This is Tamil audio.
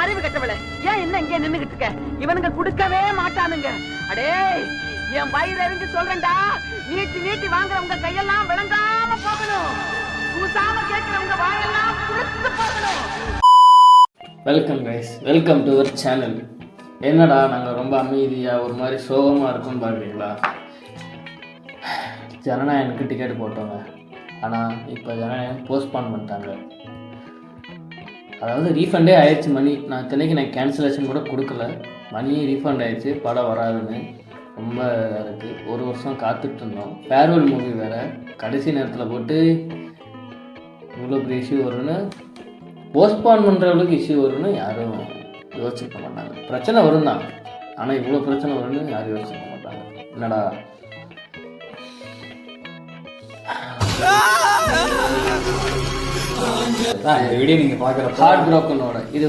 அறிவு கட்டவள ஏன் என்ன இங்கே நின்னுகிட்டு இருக்க? இவனுங்க குடுக்கவே மாட்டானுங்க. அடே என் வயிறு எரிஞ்சு சொல்றேன்டா, நீட்டி நீட்டி வாங்குறவங்க கையெல்லாம் விளங்காம போகணும், கூசாம கேட்கிறவங்க வாயெல்லாம் புழுத்து போகணும். Welcome guys, welcome to our channel. என்னடா நாங்கள் ரொம்ப அமைதியாக ஒரு மாதிரி சோகமாக இருக்கும்னு பார்க்குறீங்களா? ஜனநாயகனுக்கு டிக்கெட் போட்டோங்க, ஆனால் இப்போ ஜனநாயகம் போஸ்ட்பான் பண்ணிட்டாங்க. அதாவது ரீஃபண்டே ஆயிடுச்சு மணி. நான் இத்தனைக்கு கேன்சலேஷன் கூட கொடுக்கல, மணியும் ரீஃபண்ட் ஆயிடுச்சு, படம் வராதுன்னு. ரொம்ப இருக்குது. ஒரு வருஷம் காத்துட்டு இருந்தோம். ஃபேர்வெல் மூவி வேறு கடைசி நேரத்தில் போட்டு இவ்வளோ பெரிய இஷ்யூ வரும்னு, போஸ்ட்பான் பண்ணுற அளவுக்கு இஷ்யூ வரும்னு யாரும் யோசிச்சுக்க மாட்டாங்க. பிரச்சனை வரும் தான், ஆனால் இவ்வளோ பிரச்சனை வரும்னு யாரும் யோசிச்சுக்க மாட்டாங்க. என்னடா வீடியோ நீங்கள் பார்க்குற ஹார்ட் ப்ரோக்கனோட இது